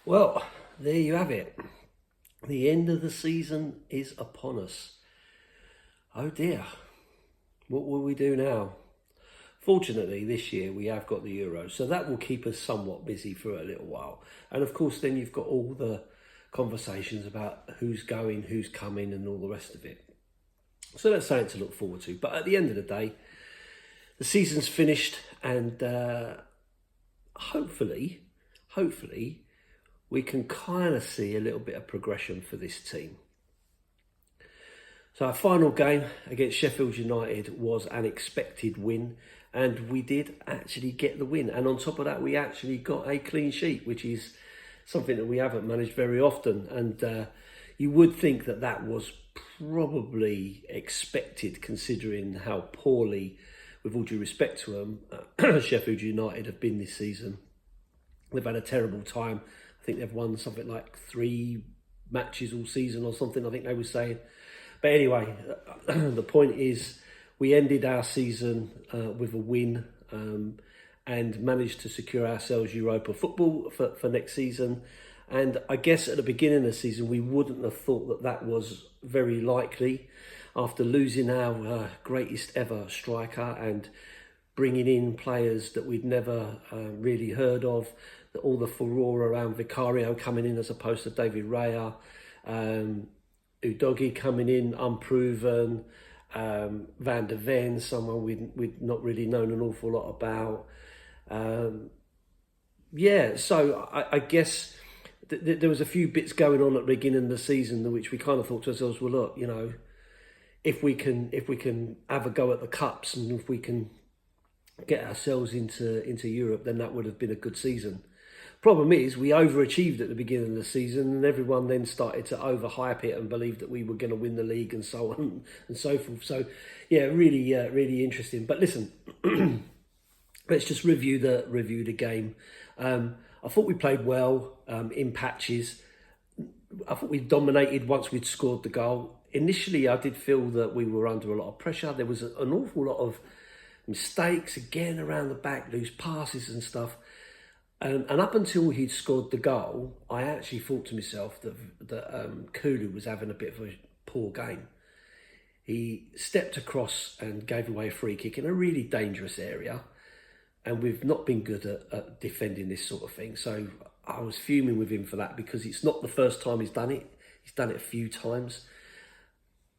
Well, there you have it. The end of the season is upon us. Oh dear, what will we do now? Fortunately, this year we have got the Euros, so that will keep us somewhat busy for a little while. And of course, then you've got all the conversations about who's going, who's coming, and all the rest of it. So that's something to look forward to. But at the end of the day, the season's finished, and hopefully, we can kind of see a little bit of progression for this team. So our final game against Sheffield United was an expected win, and we did actually get the win. And on top of that, we actually got a clean sheet, which is something that we haven't managed very often. And you would think that that was probably expected, considering how poorly, with all due respect to them, Sheffield United have been this season. They've had a terrible time. I think they've won something like 3 matches all season or something, I think they were saying. But anyway, the point is we ended our season with a win and managed to secure ourselves Europa football for next season. And I guess at the beginning of the season, we wouldn't have thought that that was very likely after losing our greatest ever striker and bringing in players that we'd never really heard of. All the furore around Vicario coming in as opposed to David Raya, Udogi coming in unproven, Van der Ven, someone we'd not really known an awful lot about. So I guess there was a few bits going on at the beginning of the season which we kind of thought to ourselves, well, look, if we can have a go at the cups and if we can get ourselves into Europe, then that would have been a good season. Problem is, we overachieved at the beginning of the season, and everyone then started to overhype it and believe that we were going to win the league and so on and so forth. So, yeah, really interesting. But listen, let's just review the game. I thought we played well in patches. I thought we dominated once we'd scored the goal. Initially, I did feel that we were under a lot of pressure. There was an awful lot of mistakes again around the back, loose passes and stuff. And up until he'd scored the goal, I actually thought to myself that Kulu was having a bit of a poor game. He stepped across and gave away a free kick in a really dangerous area. And we've not been good at defending this sort of thing. So I was fuming with him for that because it's not the first time he's done it. He's done it a few times.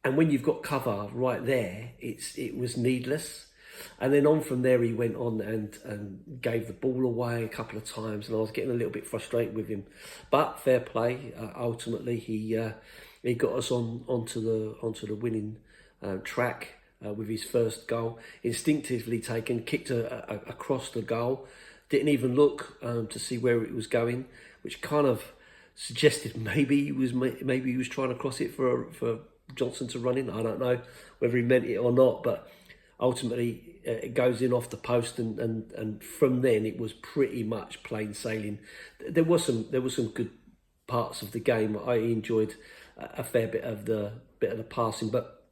And when you've got cover right there, it was needless. And then on from there, he went on and gave the ball away a couple of times, and I was getting a little bit frustrated with him. But fair play. Ultimately, he got us onto the winning track with his first goal. Instinctively taken, kicked across the goal. Didn't even look to see where it was going, which kind of suggested maybe he was trying to cross it for Johnson to run in. I don't know whether he meant it or not, but ultimately, it goes in off the post, and from then it was pretty much plain sailing. There was some good parts of the game. I enjoyed a fair bit of the passing, but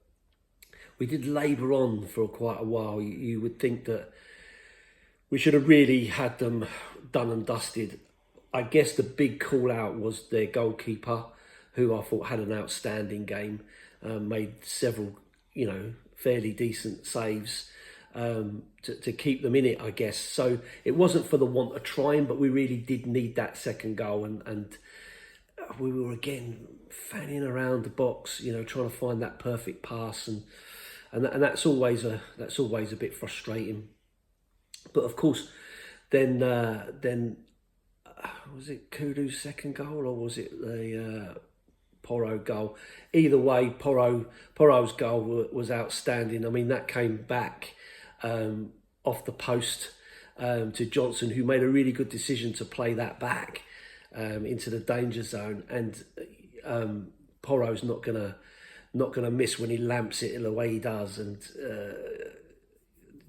we did labour on for quite a while. You would think that we should have really had them done and dusted. I guess the big call out was their goalkeeper, who I thought had an outstanding game, made several, fairly decent saves to keep them in it, I guess. So it wasn't for the want of trying, but we really did need that second goal, and we were again fanning around the box, trying to find that perfect pass, and that's always a bit frustrating. But of course, then was it Kudu's second goal or was it the Porro goal? Either way, Porro's goal was outstanding. I mean, that came back off the post to Johnson, who made a really good decision to play that back into the danger zone. And Porro's not gonna miss when he lamps it in the way he does. And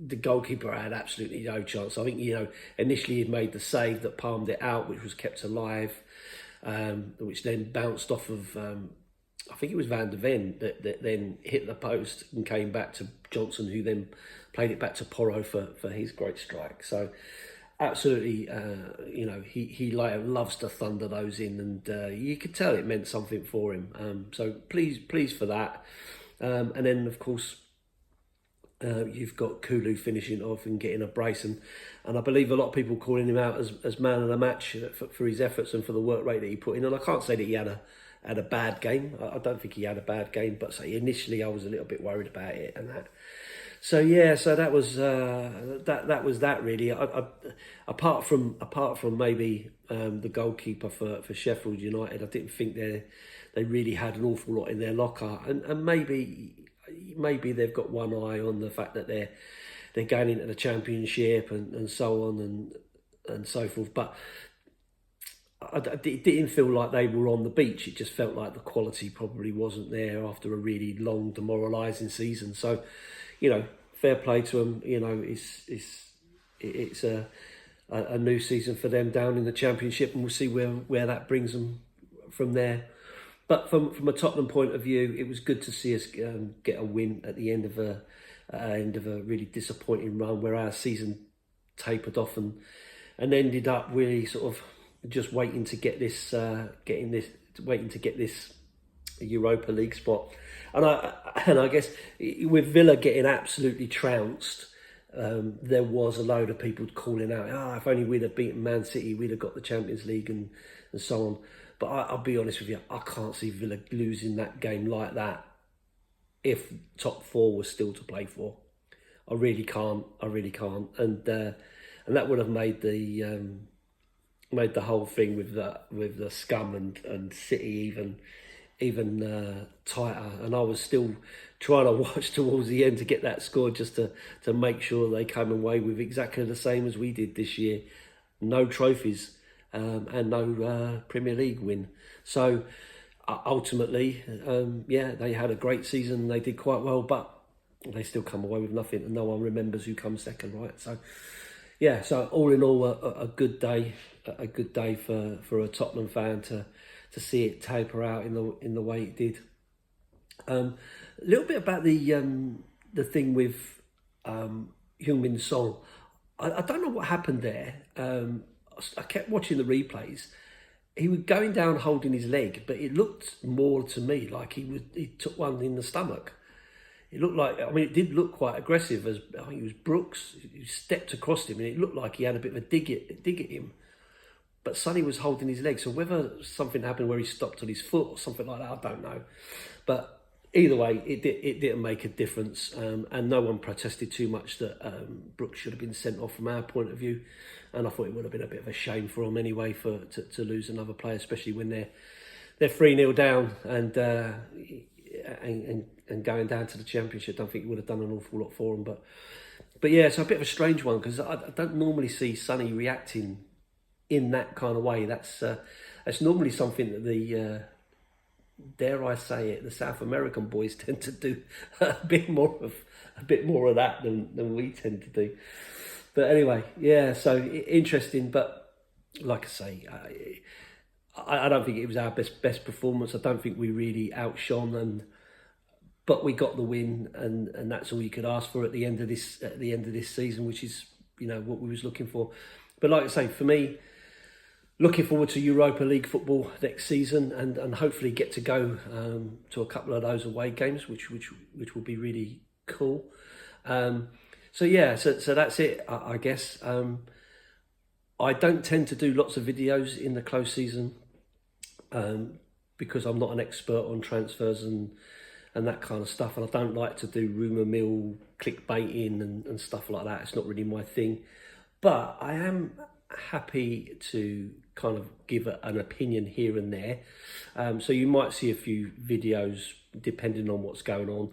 the goalkeeper had absolutely no chance. I think initially he'd made the save that palmed it out, which was kept alive. Which then bounced off of, I think it was Van der Ven that then hit the post and came back to Johnson, who then played it back to Porro for his great strike. So absolutely, he like loves to thunder those in, and you could tell it meant something for him. So pleased for that. And then of course you've got Kulu finishing off and getting a brace, and I believe a lot of people calling him out as man of the match for his efforts and for the work rate that he put in. And I can't say that he had a bad game. I don't think he had a bad game, but say initially I was a little bit worried about it and that. So yeah, so that was that really. Apart from maybe the goalkeeper for Sheffield United, I didn't think they really had an awful lot in their locker, and maybe they've got one eye on the fact that they're going into the Championship and so on and so forth. But it didn't feel like they were on the beach. It just felt like the quality probably wasn't there after a really long, demoralising season. So, fair play to them. It's a new season for them down in the Championship, and we'll see where that brings them from there. But from a Tottenham point of view, it was good to see us get a win at the end of a really disappointing run, where our season tapered off and ended up really sort of just waiting to get this Europa League spot. And I guess with Villa getting absolutely trounced, there was a load of people calling out, if only we'd have beaten Man City, we'd have got the Champions League and so on. But I'll be honest with you, I can't see Villa losing that game like that if top four was still to play for. I really can't. And that would have made the whole thing with the scum and City even tighter. And I was still trying to watch towards the end to get that score, just to make sure they came away with exactly the same as we did this year. No trophies. And no Premier League win. So ultimately, they had a great season. They did quite well, but they still come away with nothing, and no one remembers who comes second, right? So yeah, so all in all, a good day for a Tottenham fan to see it taper out in the way it did. A little bit about the thing with Heung-min Son. I don't know what happened there. I kept watching the replays. He was going down holding his leg, but it looked more to me like he took one in the stomach. It looked like, it did look quite aggressive, as I think it was Brooks who stepped across him, and it looked like he had a bit of a dig at him. But Sonny was holding his leg, so whether something happened where he stopped on his foot or something like that, I don't know. But either way, it didn't make a difference, and no one protested too much that Brooks should have been sent off from our point of view. And I thought it would have been a bit of a shame for them anyway to lose another player, especially when they're 3-0 down and going down to the Championship. I don't think it would have done an awful lot for them. But yeah, it's a bit of a strange one, because I don't normally see Sonny reacting in that kind of way. That's normally something that the dare I say it, the South American boys tend to do a bit more of that than we tend to do. But anyway, yeah, so interesting. But like I say, I don't think it was our best performance. I don't think we really outshone, but we got the win, and that's all you could ask for at the end of this season, which is what we was looking for. But like I say, for me, looking forward to Europa League football next season, and hopefully get to go to a couple of those away games, which will be really cool. So yeah, so that's it, I guess. I don't tend to do lots of videos in the close season because I'm not an expert on transfers and that kind of stuff, and I don't like to do rumour mill clickbaiting and stuff like that. It's not really my thing. But I am happy to kind of give an opinion here and there. So you might see a few videos depending on what's going on.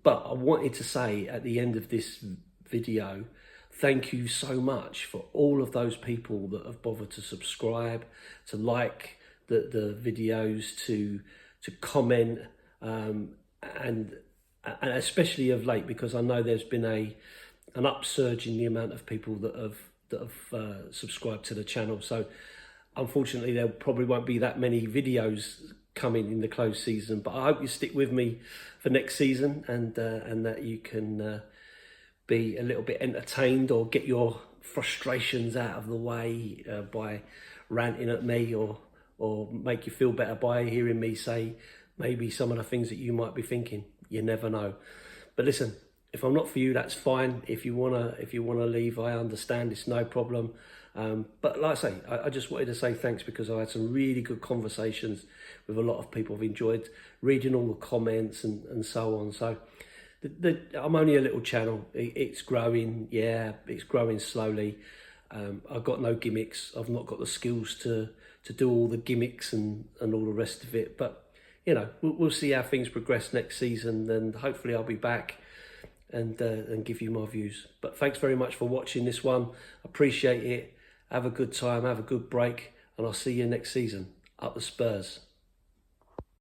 But I wanted to say at the end of this video, thank you so much for all of those people that have bothered to subscribe, to like the videos, to comment, and especially of late, because I know there's been an upsurge in the amount of people that have subscribed to the channel. So unfortunately there probably won't be that many videos coming in the close season, but I hope you stick with me for next season, and that you can be a little bit entertained or get your frustrations out of the way by ranting at me, or make you feel better by hearing me say maybe some of the things that you might be thinking. You never know. But listen, if I'm not for you, that's fine. If you wanna leave, I understand. It's no problem. But like I say, I just wanted to say thanks, because I had some really good conversations with a lot of people. I've enjoyed reading all the comments and so on. So I'm only a little channel. It's growing. Yeah, it's growing slowly. I've got no gimmicks. I've not got the skills to do all the gimmicks and all the rest of it. But you know, we'll see how things progress next season, and hopefully I'll be back and give you my views. But thanks very much for watching this one. Appreciate it. Have a good time. Have a good break, and I'll see you next season. Up the Spurs.